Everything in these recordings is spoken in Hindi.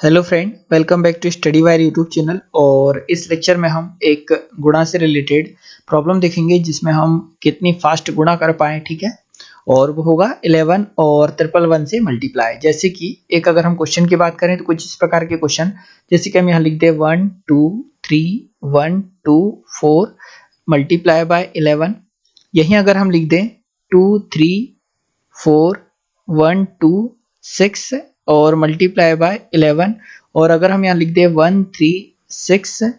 Hello friend, welcome back to study wire YouTube channel. और इस लेक्चर में हम एक गुणा से रिलेटेड प्रॉब्लम देखेंगे जिसमें हम कितनी फास्ट गुणा कर पाएँ। ठीक है, और वो होगा 11 और 111 से मल्टीप्लाई। जैसे कि एक अगर हम क्वेश्चन की बात करें तो कुछ इस प्रकार के क्वेश्चन, जैसे कि हम यहाँ लिख दे 1 2 3 1 2 4 मल्टीप्लाई बाय 11। यहीं अगर हम लिख दें 2 3 4 1 2 6 और मल्टीप्लाई बाय 11। और अगर हम यहाँ लिख दें 1 3 6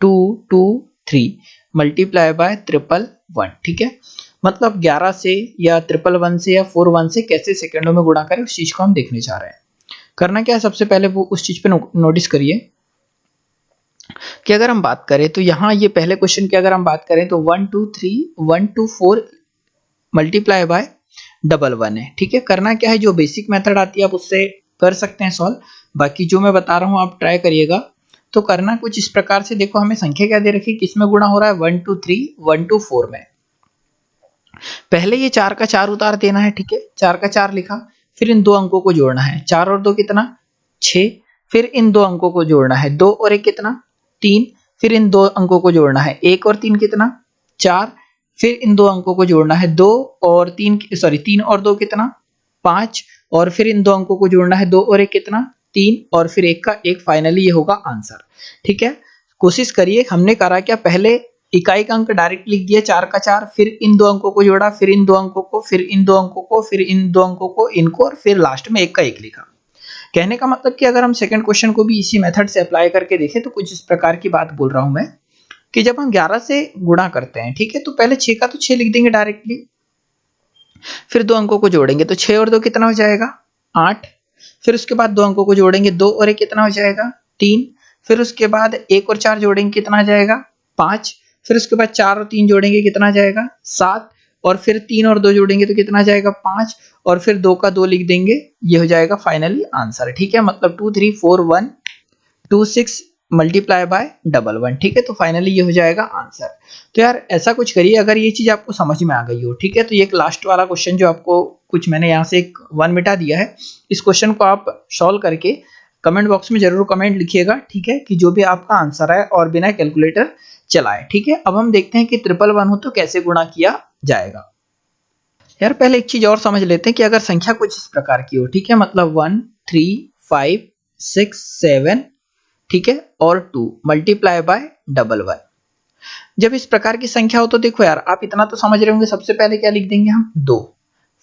2 2 3 मल्टीप्लाई बाय 111। ठीक है, मतलब 11 से या 111 से या 41 से कैसे सेकंडों में गुणा करें, उस चीज को हम देखने जा रहे हैं। करना क्या है, सबसे पहले वो उस चीज पे नोटिस करिए कि अगर हम बात करें तो यहाँ ये पहले क्वेश्चन की अगर हम बात करें तो 1 2 3 1 2 4 मल्टीप्लाई बाय 111 है। ठीक है, करना क्या है, जो बेसिक मेथड आती है आप उससे कर सकते हैं सॉल्व। बाकी जो मैं बता रहा हूँ आप ट्राई करिएगा। तो करना कुछ इस प्रकार से, देखो हमें संख्या क्या दे रखी है, किसमें गुणा हो रहा है, 1 2 3 1 2 4 में। पहले ये 4 का 4 उतार देना है। ठीक है, 4 का 4 लिखा, फिर इन दो अंकों को जोड़ना है, 4 और 2 कितना 6, फिर इन दो अंकों को जोड़ना है, 2 और 1 कितना 3, फिर इन दो अंकों को जोड़ना है, 1 और 3 कितना 4, फिर इन दो अंकों को जोड़ना है, 2 और 3 सॉरी 3 और 2 कितना 5, और फिर इन दो अंकों को जोड़ना है, 2 और 1 कितना 3, और फिर 1 का 1। फाइनली ये होगा आंसर। ठीक है, कोशिश करिए। हमने करा क्या, पहले इकाई का अंक डायरेक्ट लिख दिया 4 का 4, फिर इन दो अंकों को जोड़ा, फिर इन दो अंकों को, फिर इन दो अंकों को, फिर इन दो अंकों को, इनको, और फिर लास्ट में 1 का 1 लिखा। कहने का मतलब कि अगर हम सेकंड क्वेश्चन को भी इसी मेथड से अप्लाई करके देखें तो कुछ इस प्रकार की बात बोल रहा हूं मैं कि जब हम 11 से गुणा करते हैं, ठीक है, तो पहले 6 का तो 6 लिख देंगे डायरेक्टली, फिर दो अंकों को जोड़ेंगे तो 6 और 2 कितना हो जाएगा 8, फिर उसके बाद दो अंकों को जोड़ेंगे, 2 और 1 कितना हो जाएगा 3, फिर उसके बाद 1 और 4 जोड़ेंगे कितना आ जाएगा 5, फिर उसके बाद 4 और 3 जोड़ेंगे कितना आ जाएगा 7, और फिर 3 और 2 जोड़ेंगे तो कितना आ जाएगा 5, और फिर 2 का 2 लिख देंगे, ये हो जाएगा फाइनली आंसर। ठीक है, मतलब 2 3 4 1 2 6 मल्टीप्लाई बाय 11। ठीक है, तो फाइनली ये हो जाएगा आंसर। तो यार ऐसा कुछ करिए अगर ये चीज आपको समझ में आ गई हो। ठीक है, तो ये एक लास्ट वाला क्वेश्चन जो आपको कुछ मैंने यहाँ से एक 1 मिटा दिया है, इस क्वेश्चन को आप सॉल्व करके कमेंट बॉक्स में जरूर कमेंट लिखिएगा। ठीक है, कि जो भी आपका आंसर है और बिना कैलकुलेटर चलाए। ठीक है, अब हम देखते हैं कि 111 हो तो कैसे गुणा किया जाएगा। यार पहले एक चीज और समझ लेते हैं कि अगर संख्या कुछ इस प्रकार की हो, ठीक है, मतलब 1 3 5 6 7, ठीक है, और 2 मल्टीप्लाई बाय 11। जब इस प्रकार की संख्या हो तो देखो यार, आप इतना तो समझ रहे होंगे, सबसे पहले क्या लिख देंगे हम 2,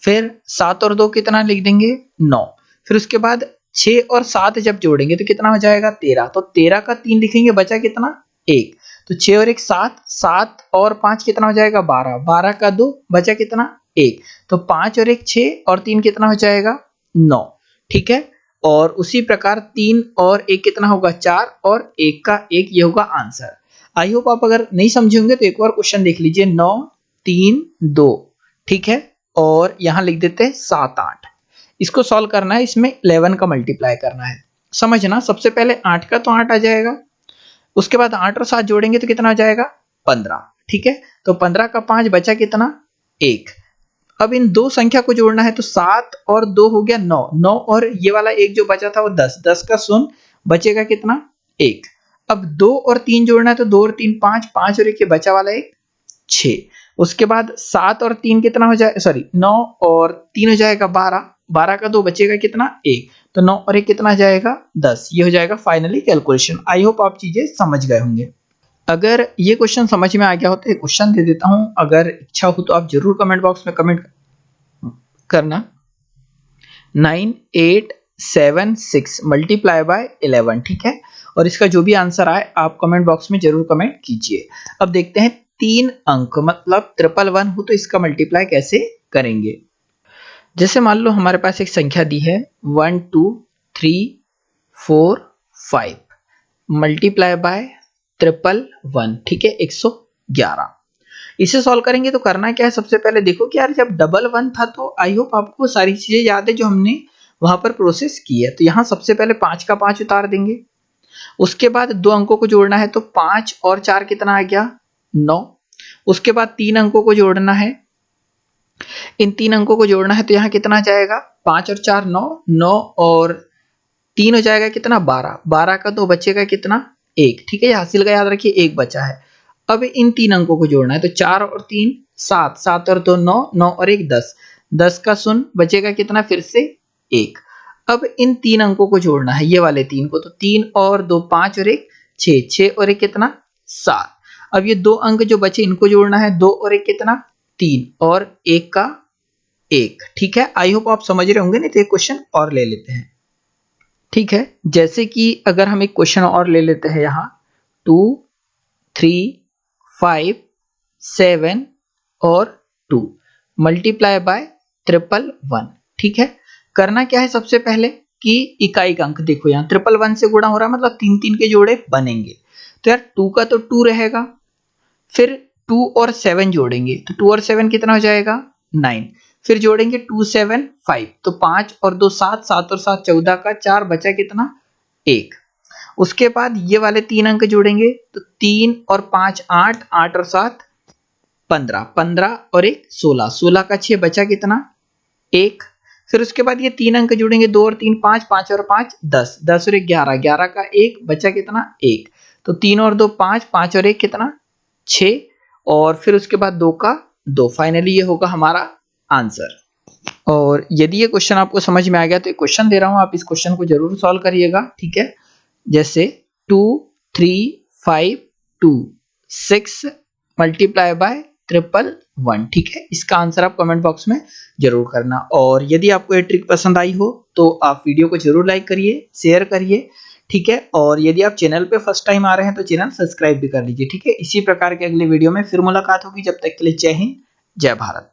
फिर 7 और 2 कितना लिख देंगे 9, फिर उसके बाद 6 और 7 जब जोड़ेंगे तो कितना हो जाएगा 13, तो 13 का 3 लिखेंगे, बचा कितना 1, तो 6 और 1 7, 7 और 5 कितना हो जाएगा 12, 12 का 2 बचा कितना 1, तो 5 और 1 6 और 3 कितना हो जाएगा 9। ठीक है, और उसी प्रकार 3 और 1 कितना होगा 4, और 1 का 1, ये होगा आंसर। आई होप आप अगर नहीं समझे होंगे तो एक और क्वेश्चन देख लीजिए, 9 3 2, ठीक है, और यहां लिख देते हैं 7 8। इसको सॉल्व करना है, इसमें 11 का मल्टीप्लाई करना है। समझना, सबसे पहले 8 का तो 8 आ जाएगा, उसके बाद 8 और 7 जोड़ेंगे तो कितना आ जाएगा 15। ठीक है, तो 15 का 5 बचा कितना 1। अब इन दो संख्या को जोड़ना है तो 7 और 2 हो गया 9, 9 और ये वाला 1 जो बचा था वो 10, 10 का 0 बचेगा कितना 1। अब 2 और 3 जोड़ना है तो 2 और 3 5, 5 और 1 ये बचा वाला 1 6। उसके बाद 7 और 3 कितना हो जाए, सॉरी 9 और 3 हो जाएगा 12, 12 का 2 बचेगा कितना 1, तो 9 और 1 कितना जाएगा 10। ये हो जाएगा फाइनली कैलकुलेशन। आई होप आप चीजें समझ गए होंगे। अगर ये क्वेश्चन समझ में आ गया हो तो एक क्वेश्चन दे देता हूं, अगर इच्छा हो तो आप जरूर कमेंट बॉक्स में कमेंट करना। 9876 मल्टीप्लाई बाय 11। ठीक है, और इसका जो भी आंसर आए आप कमेंट बॉक्स में जरूर कमेंट कीजिए। अब देखते हैं 3 अंक मतलब 111 हो तो इसका मल्टीप्लाई कैसे करेंगे। जैसे मान लो हमारे पास एक संख्या दी है 1 2 3 4 5 मल्टीप्लाई बाय 111। ठीक है, 111। इसे सॉल्व करेंगे तो करना क्या है, सबसे पहले देखो कि यार जब 111 था तो आई होप आपको सारी चीजें याद है जो हमने वहां पर प्रोसेस की है। तो यहां सबसे पहले 5 का 5 उतार देंगे, उसके बाद दो अंकों को जोड़ना है तो 5 और 4 कितना आ गया 9, उसके बाद 3 अंकों को जोड़ना है, इन 3 अंकों को जोड़ना है तो यहाँ कितना जाएगा 5 और 4 9, 9 और 3 हो जाएगा कितना 12, 12 का 2 बचेगा कितना 1, ठीक है। ये हासिल का याद रखिए 1 बचा है। अब इन 3 अंकों को जोड़ना है तो 4 और 3 7, 7 और 2 9, 9 और 1 10, 10 का शून्य बचेगा कितना फिर से 1। अब इन 3 अंकों को जोड़ना है, ये वाले 3 को, तो 3 और 2 5 और 1 6, 6 और 1 कितना 7। अब ये 2 अंक जो बचे इनको जोड़ना है, 2 और 1 कितना 3 और 1 का 1, ठीक है। आई होप आप समझ रहे होंगे। नहीं तो एक क्वेश्चन और ले लेते हैं, ठीक है। जैसे कि अगर हम एक क्वेश्चन और ले लेते हैं यहाँ 2 3 5 7 और 2 मल्टीप्लाई बाय 111, ठीक है। करना क्या है सबसे पहले कि इकाई का अंक देखो, यहाँ 111 से गुणा हो रहा है मतलब 3 3 के जोड़े बनेंगे। तो यार 2 का तो 2 रहेगा, फिर 2 और 7 जोड़ेंगे तो 2 और 7 कितना हो जाएगा 9, फिर जोड़ेंगे 2 7 5 तो 5 और 2 7, 7 और 7 14 का 4 बचा कितना 1। उसके बाद ये वाले 3 अंक जोड़ेंगे तो 3 और 5 8, 8 और 7 15, 15 और 1 16, 16 का 6 बचा कितना 1। फिर उसके बाद ये 3 अंक जोड़ेंगे 2 और 3 5, 5 और 5 10, 10 और 1 11, 11 का 1 बचा कितना 1। तो 3 और 2 5, 5 और 1 कितना 6 और फिर उसके बाद 2 का 2। फाइनली ये होगा हमारा आंसर। और यदि ये क्वेश्चन आपको समझ में आ गया तो एक क्वेश्चन दे रहा हूं, आप इस क्वेश्चन को जरूर सॉल्व करिएगा, ठीक है। जैसे 2 3 5 2 6 मल्टीप्लाई बाय 111, ठीक है। इसका आंसर आप कमेंट बॉक्स में जरूर करना। और यदि आपको ये ट्रिक पसंद आई हो तो आप वीडियो को जरूर लाइक करिए, शेयर करिए, ठीक है। और यदि आप चैनल पे फर्स्ट टाइम आ रहे हैं तो चैनल सब्सक्राइब भी कर लीजिए, ठीक है। इसी प्रकार के अगले वीडियो में फिर मुलाकात होगी, जब तक के लिए जय हिंद जय भारत।